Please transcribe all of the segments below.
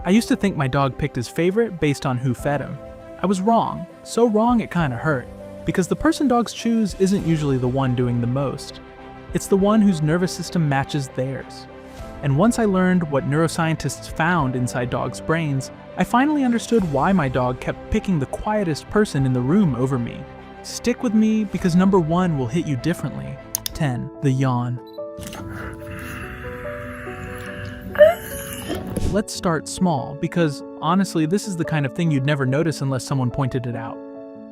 I used to think my dog picked his favorite based on who fed him. I was wrong, so wrong it kinda hurt, because the person dogs choose isn't usually the one doing the most. It's the one whose nervous system matches theirs. And once I learned what neuroscientists found inside dogs' brains, I finally understood why my dog kept picking the quietest person in the room over me. Stick with me because number 1 will hit you differently. 10. The yawn. Let's start small, because honestly, this is the kind of thing you'd never notice unless someone pointed it out.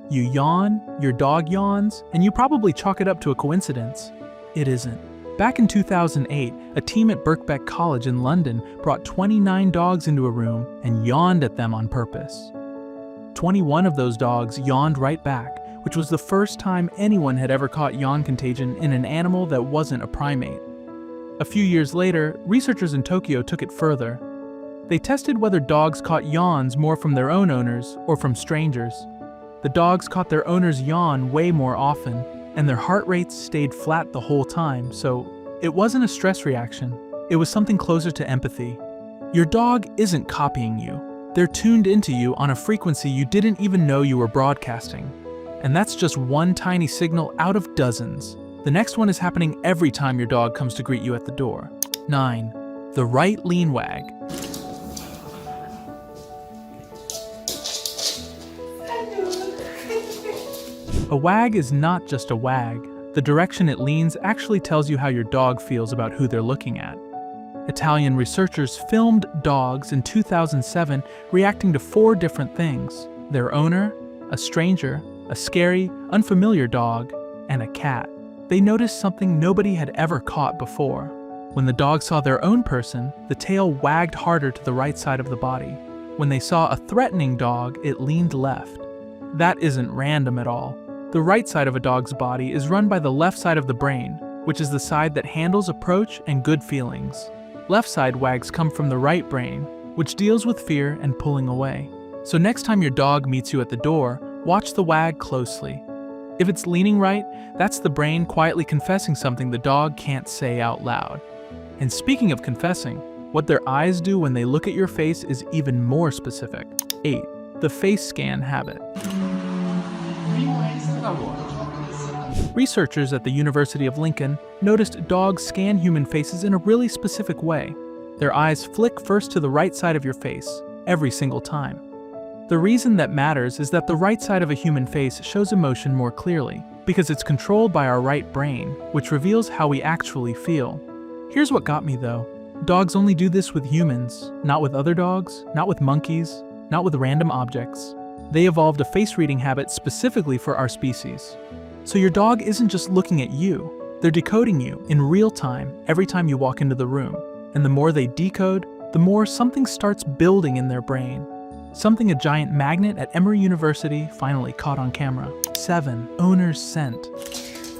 You yawn, your dog yawns, and you probably chalk it up to a coincidence. It isn't. Back in 2008, a team at Birkbeck College in London brought 29 dogs into a room and yawned at them on purpose. 21 of those dogs yawned right back, which was the first time anyone had ever caught yawn contagion in an animal that wasn't a primate. A few years later, researchers in Tokyo took it further. They tested whether dogs caught yawns more from their own owners or from strangers. The dogs caught their owners yawn way more often, and their heart rates stayed flat the whole time, so it wasn't a stress reaction. It was something closer to empathy. Your dog isn't copying you. They're tuned into you on a frequency you didn't even know you were broadcasting. And that's just one tiny signal out of dozens. The next one is happening every time your dog comes to greet you at the door. 9. The right lean wag. A wag is not just a wag. The direction it leans actually tells you how your dog feels about who they're looking at. Italian researchers filmed dogs in 2007 reacting to 4 different things: their owner, a stranger, a scary, unfamiliar dog, and a cat. They noticed something nobody had ever caught before. When the dog saw their own person, the tail wagged harder to the right side of the body. When they saw a threatening dog, it leaned left. That isn't random at all. The right side of a dog's body is run by the left side of the brain, which is the side that handles approach and good feelings. Left side wags come from the right brain, which deals with fear and pulling away. So next time your dog meets you at the door, watch the wag closely. If it's leaning right, that's the brain quietly confessing something the dog can't say out loud. And speaking of confessing, what their eyes do when they look at your face is even more specific. 8. The face scan habit. Researchers at the University of Lincoln noticed dogs scan human faces in a really specific way. Their eyes flick first to the right side of your face, every single time. The reason that matters is that the right side of a human face shows emotion more clearly, because it's controlled by our right brain, which reveals how we actually feel. Here's what got me though. Dogs only do this with humans, not with other dogs, not with monkeys, not with random objects. They evolved a face reading habit specifically for our species. So your dog isn't just looking at you, they're decoding you in real time every time you walk into the room. And the more they decode, the more something starts building in their brain. Something a giant magnet at Emory University finally caught on camera. 7. Owner's scent.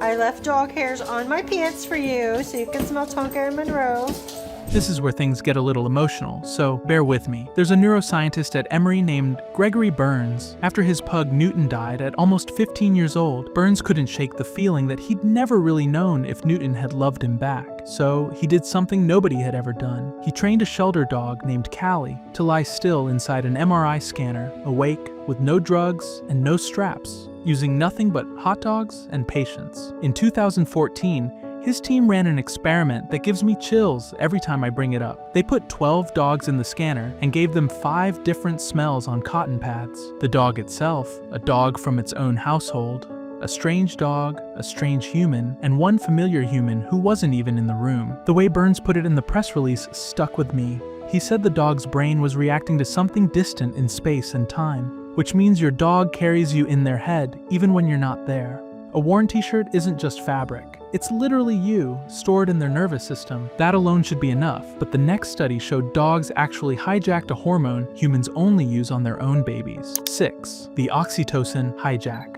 I left dog hairs on my pants for you so you can smell Tonka and Monroe. This is where things get a little emotional, so bear with me. There's a neuroscientist at Emory named Gregory Burns. After his pug Newton died at almost 15 years old, Burns couldn't shake the feeling that he'd never really known if Newton had loved him back. So he did something nobody had ever done. He trained a shelter dog named Callie to lie still inside an MRI scanner, awake, with no drugs and no straps, using nothing but hot dogs and patience. In 2014, his team ran an experiment that gives me chills every time I bring it up. They put 12 dogs in the scanner and gave them 5 different smells on cotton pads. The dog itself, a dog from its own household, a strange dog, a strange human, and one familiar human who wasn't even in the room. The way Burns put it in the press release stuck with me. He said the dog's brain was reacting to something distant in space and time, which means your dog carries you in their head even when you're not there. A worn t-shirt isn't just fabric. It's literally you, stored in their nervous system. That alone should be enough, but the next study showed dogs actually hijacked a hormone humans only use on their own babies. 6. The oxytocin hijack.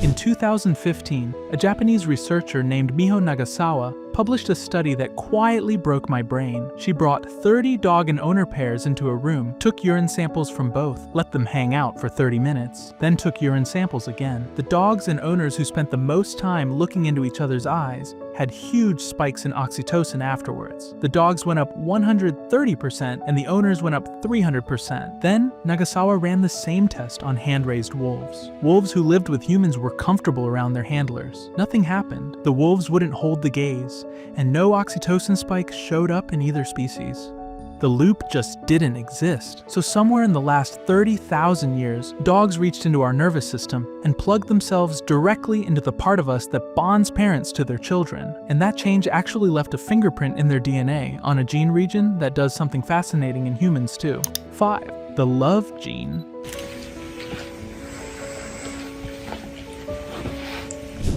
In 2015, a Japanese researcher named Miho Nagasawa published a study that quietly broke my brain. She brought 30 dog and owner pairs into a room, took urine samples from both, let them hang out for 30 minutes, then took urine samples again. The dogs and owners who spent the most time looking into each other's eyes had huge spikes in oxytocin afterwards. The dogs went up 130% and the owners went up 300%. Then, Nagasawa ran the same test on hand-raised wolves. Wolves who lived with humans were comfortable around their handlers. Nothing happened. The wolves wouldn't hold the gaze, and no oxytocin spike showed up in either species. The loop just didn't exist. So somewhere in the last 30,000 years, dogs reached into our nervous system and plugged themselves directly into the part of us that bonds parents to their children. And that change actually left a fingerprint in their DNA on a gene region that does something fascinating in humans too. 5. The love gene.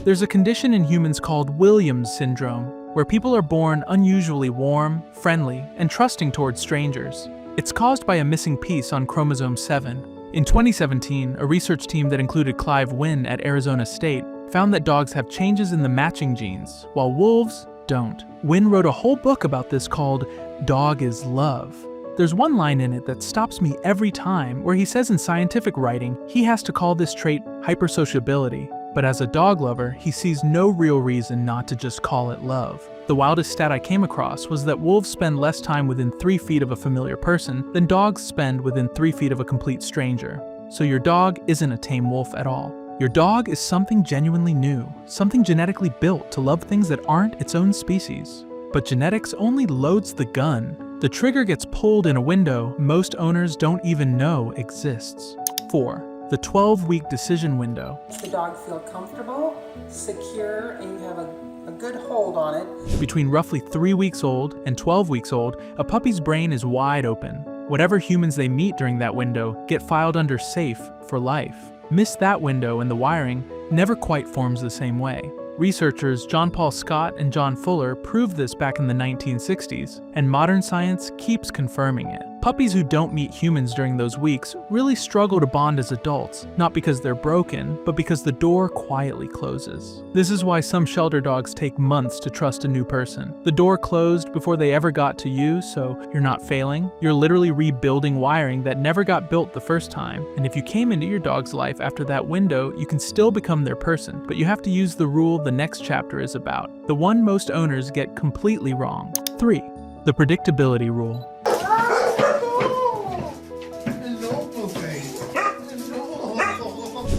There's a condition in humans called Williams syndrome, where people are born unusually warm, friendly, and trusting towards strangers. It's caused by a missing piece on chromosome 7. In 2017, a research team that included Clive Wynne at Arizona State found that dogs have changes in the matching genes, while wolves don't. Wynne wrote a whole book about this called Dog is Love. There's one line in it that stops me every time, where he says in scientific writing he has to call this trait hypersociability. But as a dog lover, he sees no real reason not to just call it love. The wildest stat I came across was that wolves spend less time within 3 feet of a familiar person than dogs spend within 3 feet of a complete stranger. So your dog isn't a tame wolf at all. Your dog is something genuinely new, something genetically built to love things that aren't its own species. But genetics only loads the gun. The trigger gets pulled in a window most owners don't even know exists. 4. The 12-week decision window. The dog feel comfortable, secure, and you have a good hold on it. Between roughly 3 weeks old and 12 weeks old, a puppy's brain is wide open. Whatever humans they meet during that window get filed under safe for life. Miss that window and the wiring never quite forms the same way. Researchers John Paul Scott and John Fuller proved this back in the 1960s, and modern science keeps confirming it. Puppies who don't meet humans during those weeks really struggle to bond as adults, not because they're broken, but because the door quietly closes. This is why some shelter dogs take months to trust a new person. The door closed before they ever got to you, so you're not failing. You're literally rebuilding wiring that never got built the first time. And if you came into your dog's life after that window, you can still become their person, but you have to use the rule the next chapter is about, the one most owners get completely wrong. 3. The predictability rule.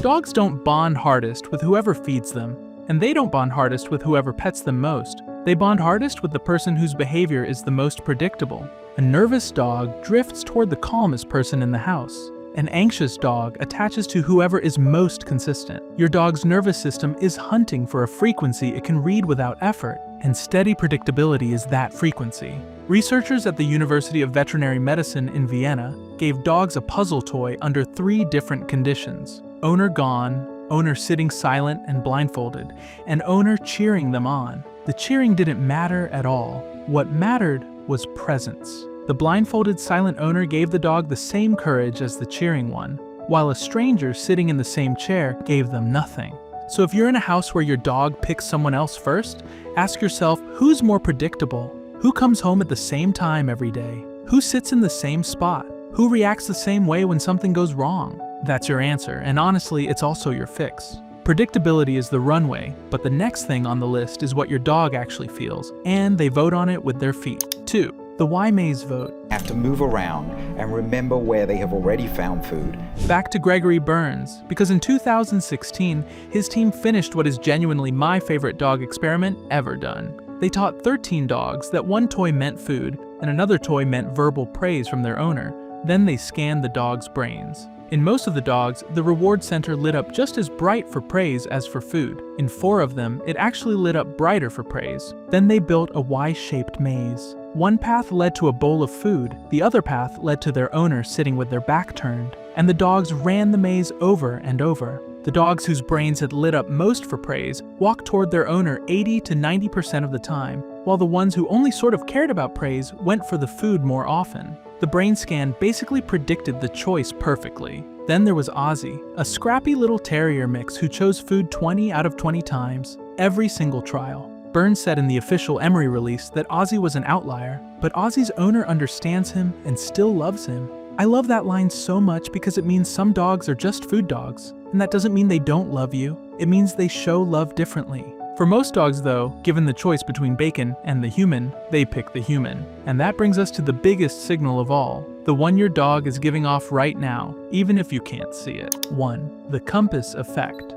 Dogs don't bond hardest with whoever feeds them, and they don't bond hardest with whoever pets them most. They bond hardest with the person whose behavior is the most predictable. A nervous dog drifts toward the calmest person in the house. An anxious dog attaches to whoever is most consistent. Your dog's nervous system is hunting for a frequency it can read without effort, and steady predictability is that frequency. Researchers at the University of Veterinary Medicine in Vienna gave dogs a puzzle toy under 3 different conditions: owner gone, owner sitting silent and blindfolded, and owner cheering them on. The cheering didn't matter at all. What mattered was presence. The blindfolded silent owner gave the dog the same courage as the cheering one, while a stranger sitting in the same chair gave them nothing. So if you're in a house where your dog picks someone else first, ask yourself, who's more predictable? Who comes home at the same time every day? Who sits in the same spot? Who reacts the same way when something goes wrong? That's your answer, and honestly, it's also your fix. Predictability is the runway, but the next thing on the list is what your dog actually feels, and they vote on it with their feet. 2. The why maze vote. Have to move around and remember where they have already found food. Back to Gregory Burns, because in 2016, his team finished what is genuinely my favorite dog experiment ever done. They taught 13 dogs that one toy meant food and another toy meant verbal praise from their owner. Then they scanned the dogs' brains. In most of the dogs, the reward center lit up just as bright for praise as for food. In 4 of them, it actually lit up brighter for praise. Then they built a Y-shaped maze. One path led to a bowl of food, the other path led to their owner sitting with their back turned, and the dogs ran the maze over and over. The dogs whose brains had lit up most for praise walked toward their owner 80 to 90% of the time, while the ones who only sort of cared about praise went for the food more often. The brain scan basically predicted the choice perfectly. Then there was Ozzy, a scrappy little terrier mix who chose food 20 out of 20 times, every single trial. Burns said in the official Emery release that Ozzy was an outlier, but Ozzy's owner understands him and still loves him. I love that line so much because it means some dogs are just food dogs, and that doesn't mean they don't love you. It means they show love differently. For most dogs though, given the choice between bacon and the human, they pick the human. And that brings us to the biggest signal of all, the one your dog is giving off right now, even if you can't see it. 1. The compass effect.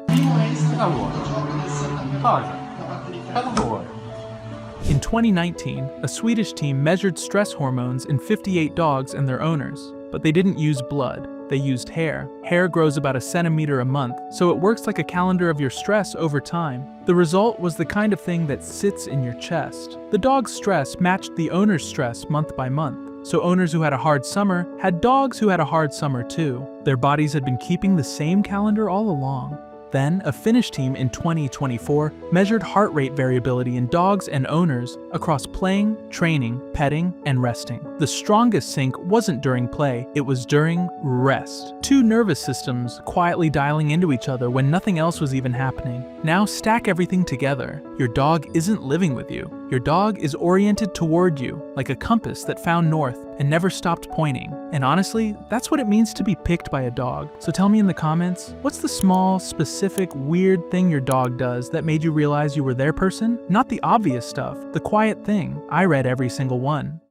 In 2019, a Swedish team measured stress hormones in 58 dogs and their owners, but they didn't use blood. They used hair. Hair grows about a centimeter a month, so it works like a calendar of your stress over time. The result was the kind of thing that sits in your chest. The dog's stress matched the owner's stress month by month, so owners who had a hard summer had dogs who had a hard summer too. Their bodies had been keeping the same calendar all along. Then, a Finnish team in 2024 measured heart rate variability in dogs and owners across playing, training, petting, and resting. The strongest sync wasn't during play, it was during rest. Two nervous systems quietly dialing into each other when nothing else was even happening. Now stack everything together. Your dog isn't living with you. Your dog is oriented toward you, like a compass that found north and never stopped pointing. And honestly, that's what it means to be picked by a dog. So tell me in the comments, what's the small, specific, weird thing your dog does that made you realize you were their person? Not the obvious stuff, the quiet thing. I read every single one.